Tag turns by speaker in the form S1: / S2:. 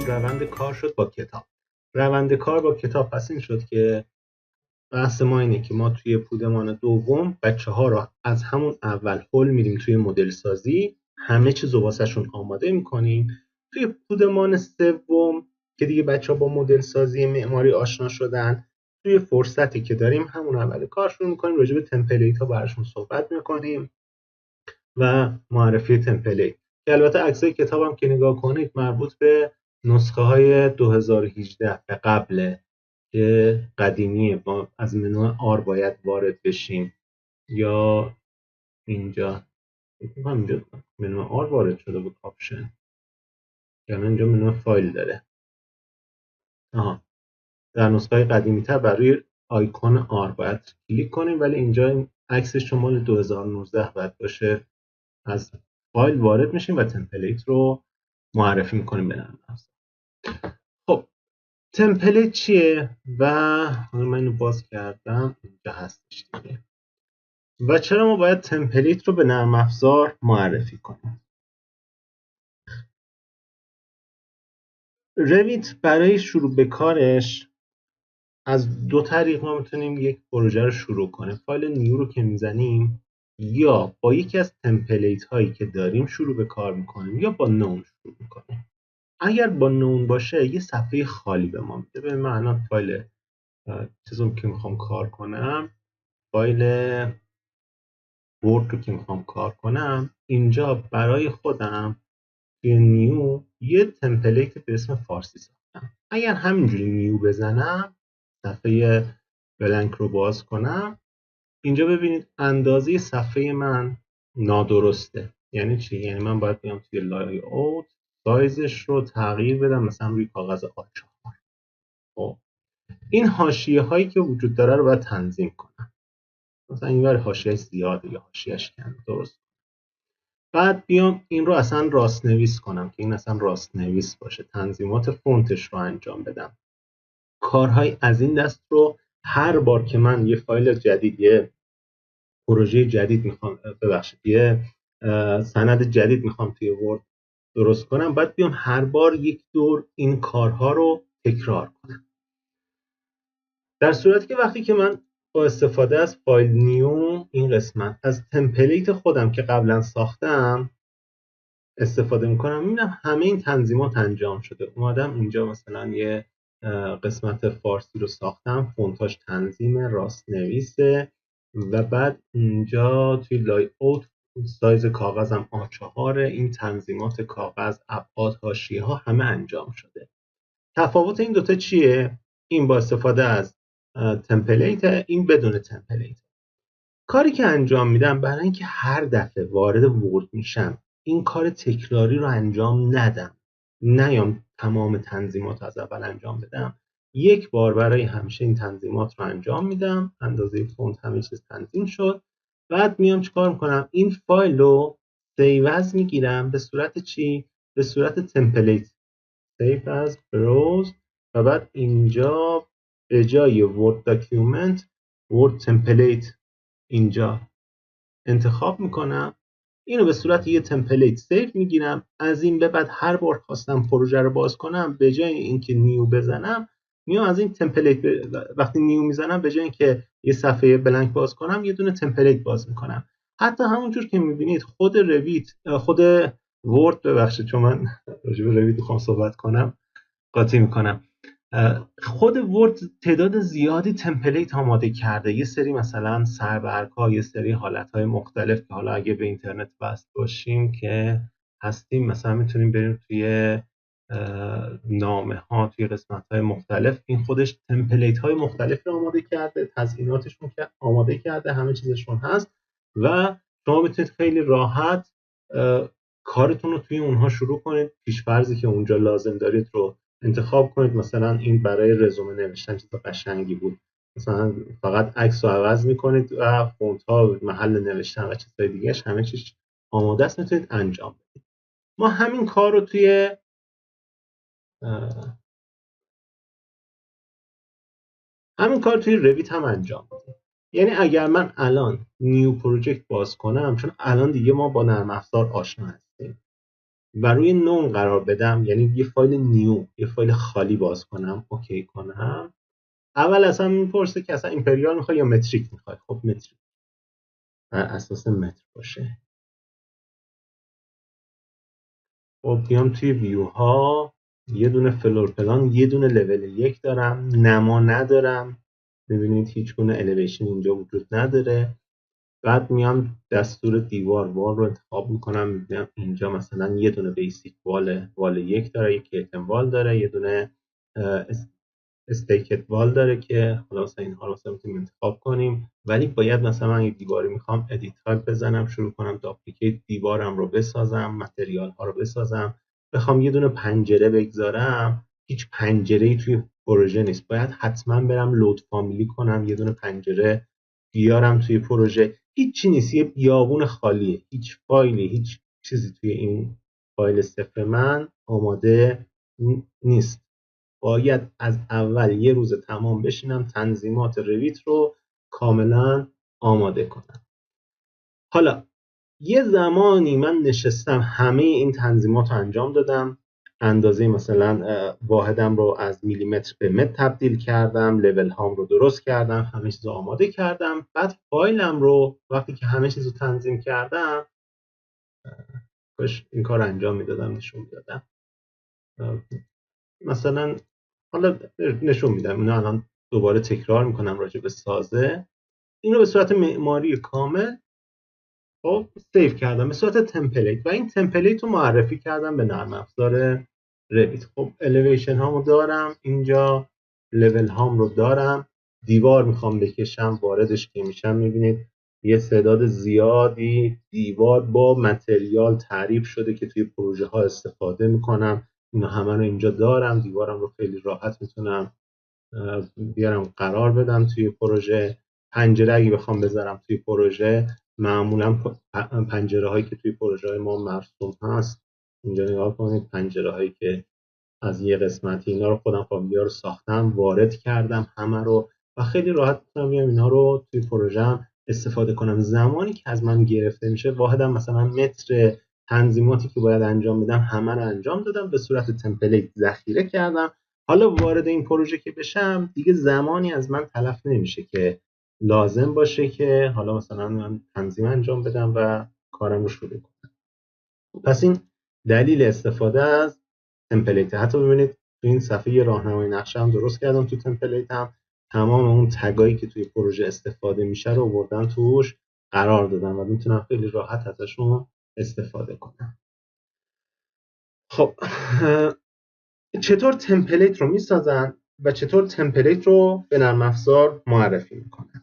S1: روند کار شد با کتاب. روند کار با کتاب پس این شد که بحث ما اینه که ما توی پودمان دوم بچه‌ها رو از همون اول هول میدیم توی مدل سازی، همه چیز رو واسهشون آماده میکنیم. توی پودمان سوم که دیگه بچه‌ها با مدل سازی معماری آشنا شدن، توی فرصتی که داریم همون اول کار شروع میکنیم، راجع به تمپلیت ها براشون صحبت میکنیم و معرفی تمپلیت، که البته عکسای کتابم که نگاه کنید مربوط به نسخه های 2018 به قبله که قدیمیه، ما از منو آر باید وارد بشیم، یا اینجا اینجا منو آر وارد شده بود آپشن، یعنی اینجا منو فایل داره. در نسخه قدیمی تر برای آیکون آر باید کلیک کنیم، ولی اینجا این عکس شمال 2019 باید باشه. از فایل وارد میشیم و تمپلیت رو معرفی میکنیم به نرم افزار. خب تمپلیت چیه و من اینو باز کردم اینجا هستش دیگه. و چرا ما باید تمپلیت رو به نرم افزار معرفی کنیم؟ رویت برای شروع به کارش از دو طریق ما میتونیم یک پروژه رو شروع کنیم. فایل نیو رو که میزنیم یا با یکی از تمپلیت هایی که داریم شروع به کار میکنیم یا با نون شروع میکنیم. اگر با نون باشه یه صفحه خالی به ما میده. به من الان فایل چیزی که میخوام کار کنم، فایل ورد رو که میخوام کار کنم، اینجا برای خودم توی نیو یه تمپلیت به اسم فارسی ساختم. اگر همینجوری نیو بزنم، صفحه بلنک رو باز کنم، اینجا ببینید اندازه صفحه من نادرسته. یعنی چی؟ یعنی من باید بیام توی لای اوت سایزش رو تغییر بدم، مثلا روی کاغذ آ4. خب این حاشیه هایی که وجود داره رو باید تنظیم کنم. مثلا اینور حاشیه زیاده یا حاشیه‌اش کم، درست. بعد بیام این رو اصلا راست نویس کنم که این اصلا راست نویس باشه، تنظیمات فونتش رو انجام بدم. کارهای از این دست رو هر بار که من یه فایل جدید، یه پروژه جدید میخوام، یه سند جدید میخوام توی ورد درست کنم، باید بیام هر بار یک دور این کارها رو تکرار کنم. در صورتی که وقتی که من با استفاده از فایل نیو این قسمت از تمپلیت خودم که قبلا ساختم استفاده میکنم، میبینم همه این تنظیمات انجام شده. اومدم اینجا مثلا یه قسمت فارسی رو ساختم، فونتاش تنظیم، راست نویسه، و بعد اینجا توی لای اوت سایز کاغذم آ4، این تنظیمات کاغذ، ابعاد، حاشیه ها همه انجام شده. تفاوت این دوتا چیه؟ این با استفاده از تمپلیت، این بدون تمپلیت. کاری که انجام میدم برای اینکه هر دفعه وارد ورد میشم این کار تکراری رو انجام ندم، نیام تمام تنظیمات از اول انجام بدم، یک بار برای همیشه این تنظیمات رو انجام میدم، اندازه فونت همه چیز تنظیم شد. بعد میام چیکار میکنم؟ این فایل رو سیو از میگیرم به صورت چی؟ به صورت تمپلیت، سیو از بروز، و بعد اینجا به جای ورد داکیومنت ورد تمپلیت اینجا انتخاب میکنم، اینو به صورت یه تمپلیت سیو میگیرم. از این به بعد هر بار خواستم پروژه رو باز کنم، به جای اینکه نیو بزنم میام از این تمپلیت وقتی نیو میزنم به جای اینکه یه صفحه بلنک باز کنم یه دونه تمپلیت باز میکنم. حتی همونجور که میبینید خود رویت، خود ورد، ببخشید چون من راجع به رویت میخوام صحبت کنم قاطی میکنم، خود ورد تعداد زیادی تمپلیت آماده کرده. یه سری مثلا سربرگ‌ها، یه سری حالت‌های مختلف که حالا اگه به اینترنت وصل باشیم که هستیم، مثلا میتونیم بریم توی نامه‌ها، توی قسمت‌های مختلف، این خودش تمپلیت‌های مختلفی آماده کرده، تزییناتشون که آماده کرده، همه چیزشون هست و شما میتونید خیلی راحت کارتون رو توی اونها شروع کنید. پیش‌فرضی که اونجا لازم دارید رو انتخاب کنید. مثلا این برای رزومه نوشتن چیز قشنگی بود، مثلا فقط عکس رو عوض میکنید و فونت ها، محل نوشتن و چیزهای دیگهش همه چیز آماده است، میتونید انجام بدید. ما همین کار رو توی رویت هم انجام بدیم. یعنی اگر من الان نیو پروژکت باز کنم، چون الان دیگه ما با نرم افزار آشنا هستیم، و روی نون قرار بدم، یعنی یه فایل نیو، یه فایل خالی باز کنم، اوکی کنم، اول اصلا میپرسه که اصلا ایمپریال میخوای یا متریک میخوای. خب متریک، بر اساس متر باشه. خب بیام توی ویو ها، یه دونه فلور پلان، یه دونه لول 1 دارم، نما ندارم، میبینید هیچ گونه الیویشن اینجا وجود نداره. بعد میام دستور دیوار وال رو انتخاب میکنم، میبینم اینجا مثلا یه دونه بیسیک وال 1 داره، یک کرتن وال داره، یه دونه استیکت وال داره که حالا مثلا اینها رو مثلا میتونیم انتخاب کنیم. ولی باید مثلا من یه دیواری میخوام ادیت تایپ بزنم، شروع کنم داپلیکیت دیوارم رو بسازم، متریال ها رو بسازم، بخوام یه دونه پنجره بگذارم، هیچ پنجره‌ای توی پروژه نیست، باید حتما برم لود فامیلی کنم، یه دونه پنجره بیارم توی پروژه. هیچی نیست، یه بیابون خالیه، هیچ فایلی، هیچ چیزی توی این فایل صفر من آماده نیست. باید از اول یه روز تمام بشینم تنظیمات رویت رو کاملا آماده کنم. حالا یه زمانی من نشستم همه این تنظیمات رو انجام دادم، اندازه مثلا واحدم رو از میلیمتر به متر تبدیل کردم، لول هام رو درست کردم، همه چیز رو آماده کردم. بعد فایلم رو وقتی که همه چیز رو تنظیم کردم، کاش این کار انجام میدادم، نشون میدادم. مثلا حالا نشون میدم، اینو الان دوباره تکرار میکنم راجع به سازه. اینو به صورت معماری کامل خب سیو کردم به صورت تمپلیت و این تمپلیت رو معرفی کردم به نرم افزار رویت. خب الیویشن هامو دارم اینجا، لول هام رو دارم، دیوار میخوام بکشم، واردش که میشم میبینید یه تعداد زیادی دیوار با متریال تعریف شده که توی پروژه ها استفاده میکنم. اینا همه رو اینجا دارم، دیوارم رو خیلی راحت میتونم بیارم قرار بدم توی پروژه. پنجره اگه بخوام بذارم توی پروژه، معمولا پنجره هایی که توی پروژه های ما مرسوم هست، اینجا نگاه کنید، پنجره هایی که از یه قسمتی، اینا رو خودم فامیلیا رو ساختم، وارد کردم همه رو و خیلی راحت میتونم بیام اینا رو توی پروژه استفاده کنم. زمانی که از من گرفته میشه، واحدم مثلا متر، تنظیماتی که باید انجام بدم همه رو انجام دادم، به صورت تمپلیت ذخیره کردم. حالا وارد این پروژه که بشم، دیگه زمانی از من تلف نمیشه که لازم باشه که حالا مثلا من تنظیم انجام بدم و کارم رو شروع کنم. پس این دلیل استفاده از تمپلیت. حتی ببینید تو این صفحه یه راهنمای نقشه هم درست کردم تو تمپلیت هم، تمام اون تگایی که توی پروژه استفاده میشه رو آوردم توش قرار دادم و میتونم خیلی راحت ازشون استفاده کنم. خب چطور تمپلیت رو میسازن و چطور تمپلیت رو به نرم افزار معرفی میکنن؟